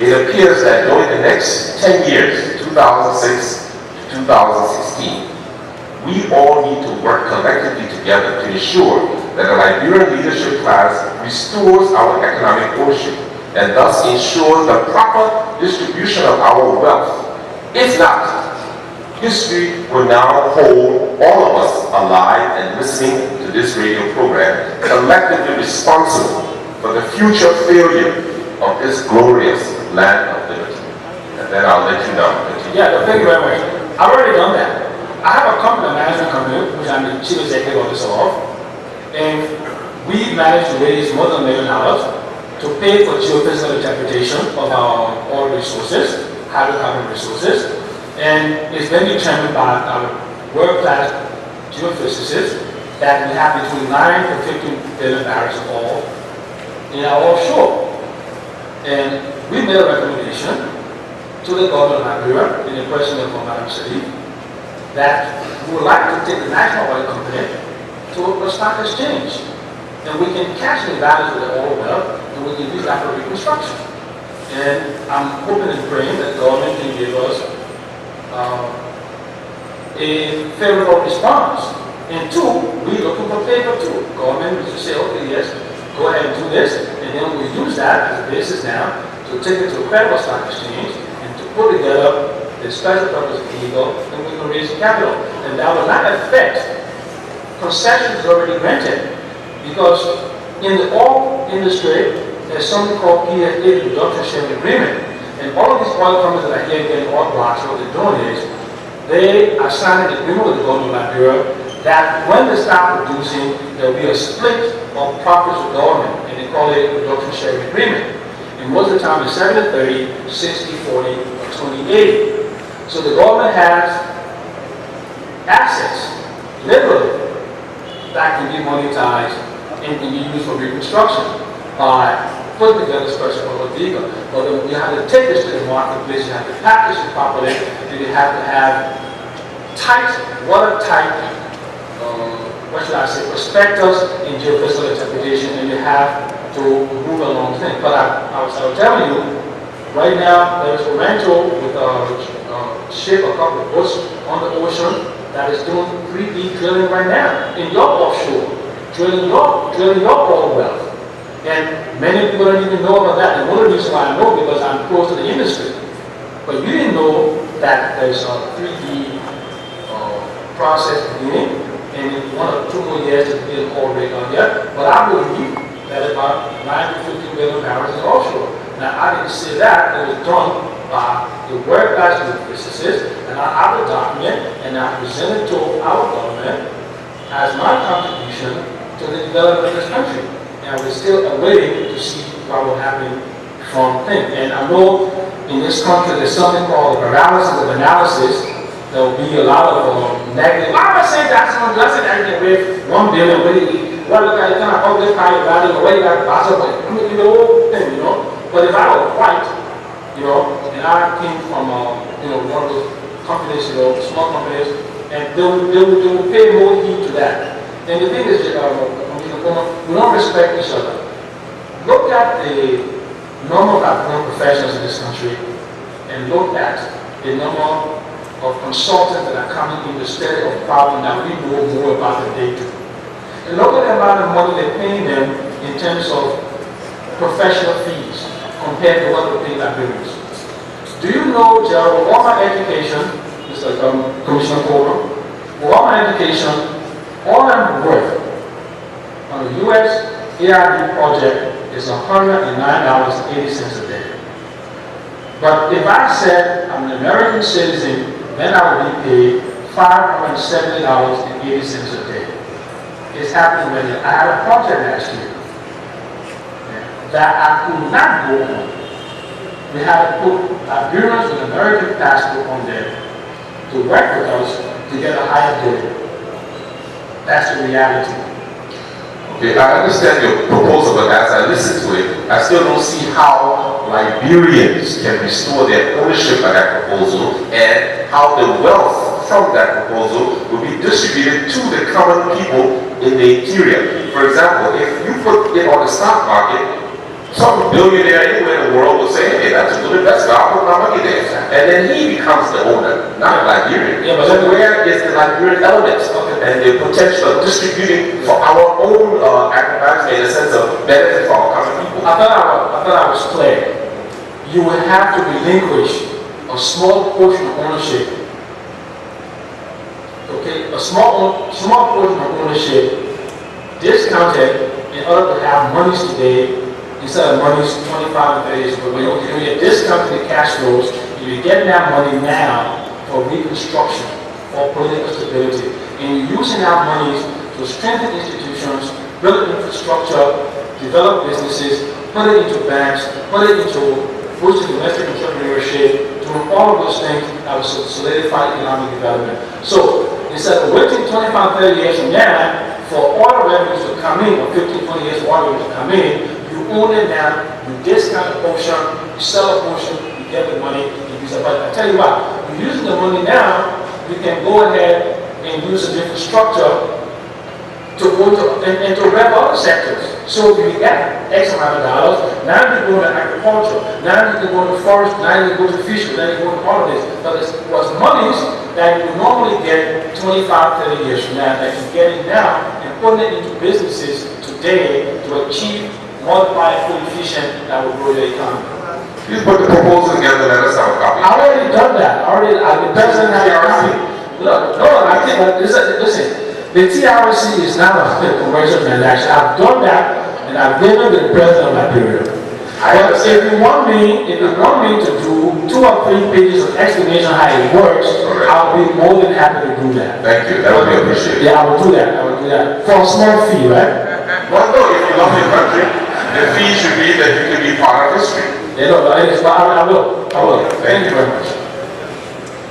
It appears that during the next 10 years, 2006 to 2016, we all need to work collectively together to ensure that the Liberian leadership class restores our economic ownership and thus ensures the proper distribution of our wealth. If not, history will now hold all of us alive and listening to this radio program collectively responsible for the future failure of this glorious land of liberty. And then I'll let you know. Yeah, thank you very much. I've already done that. I have a company, a management company, which I'm the chief executive officer of, and we managed to raise more than $1 million to pay for geophysical interpretation of our oil resources, hydrocarbon resources, and it's been determined by our world-class geophysicists that we have between 9 to 15 billion barrels of oil in our offshore. And we made a recommendation to the government of Liberia, in the person of Madam Sadiq, that we would like to take the national oil company to a stock exchange. And we can cash the value of the oil well, and we can use that for reconstruction. And I'm hoping and praying that the government can give us a favorable response. And two, we're looking for paper too. Government will say, okay, yes, go ahead and do this, and then we use that as a basis now to take it to a credible stock exchange and to put together the special purpose vehicle, and we can raise capital. And that will not affect concessions already granted, because in the oil industry, there's something called PFA, the production sharing agreement. And all of these oil companies that are here getting oil blocks, what they're doing is, they are signing an agreement with the government of Liberia that when they start producing, there will be a split of profits with government, and they call it a production sharing agreement. And most of the time it's 70-30, 60-40, or 20-80. So the government has assets, literally, that can be monetized and can be used for reconstruction by putting together a special purpose vehicle. But you have to take this to the marketplace, you have to package it properly, and you have to have tight, watertight, what should I say, prospectus in geophysical interpretation, and you have to move along things. But I was telling you, right now there is a rental with a ship, a couple of boats on the ocean that is doing 3D drilling right now in your offshore, drilling your oil wealth. And many people don't even know about that. And one of the reasons why I know because I'm close to the industry. But you didn't know that there's a 3D process beginning, and in 1 or 2 more years it will be an oil rig on there. But I believe that about 9 to 15 billion barrels is offshore. Now I didn't say that, it was done by the world-class physicists, and I have a document, and I present it to our government as my contribution to the development of this country. And we're still waiting to see what will happen from things. And I know in this country there's something called paralysis of analysis. There will be a lot of negative. Why am I saying that? Someone doesn't actually with 1 billion, what look at kind of public high value, the way that possible, you know, the whole thing, you know. But if I were white, you know, and I came from you know, one of those companies, you know, small companies, and they will pay more heed to that. And the thing is, we don't respect each other. Look at the number of African professionals in this country, and look at the number of consultants that are coming in the state of problem that we know more about than they do. And look at the amount of money they're paying them in terms of professional fees compared to what we pay Liberians. Do you know, Gerald, with all my education, Mr. Commissioner Corbin, with all my education, all I'm worth on the U.S. ARD project is $109.80 a day. But if I said I'm an American citizen, then I would be paid $570.80 a day. It's happening right now. I had a project last year that I could not go on. We had to put Liberians with American passport on there to work with us to get a higher bill. That's the reality. Okay, I understand your proposal, but as I listen to it, I still don't see how Liberians can restore their ownership of that proposal and how the wealth from that proposal will be distributed to the common people in the interior. For example, if you put it on the stock market, some billionaire anywhere in the world will say, hey, that's a good investment, I'll put my money there. And then he becomes the owner, not Liberian. Yeah, but So where is the Liberian element and the potential of distributing for our own advertisement in a sense of benefit for our common people? I thought I was clear. You would have to relinquish a small portion of ownership. Okay, a small portion of ownership discounted in order to have monies today instead of monies 25 and 30 years ago. When you're discounting the cash flows, you're getting that money now for reconstruction, for political stability. And you're using that money to strengthen institutions, build infrastructure, develop businesses, put it into banks, put it into boosting domestic entrepreneurship, doing all of those things that will solidify economic development. So instead of waiting 25, 30 years from now for oil revenues to come in, or 15, 20 years for oil revenues to come in, you own it now, you discount a portion, you sell a portion, you get the money, you use it. But I tell you what, you're using the money now, you can go ahead and use the infrastructure to go to, and to rev other sectors. So you get X amount of dollars, now you go to agriculture, now you can go to forest, now you go to fishery, now you go to all of this. But it was monies that you would normally get 25, 30 years from now that you're getting now and putting it into businesses today to achieve multiplied coefficient that will grow the economy. Please put the proposal together, let us have a copy. I already done that. The president has a copy. Look, no, I think, listen, the TRC is not a commercial transaction. I've done that, and I've given the president of Liberia. But if you want me to do 2 or 3 pages of explanation how it works, I'll be more than happy to do that. Thank you, that would be appreciated. Yeah, I will do that. For a small fee, right? Well, no, if you love your country, the fee should be that you can be part of history. Yeah, no, I will. Thank you very much.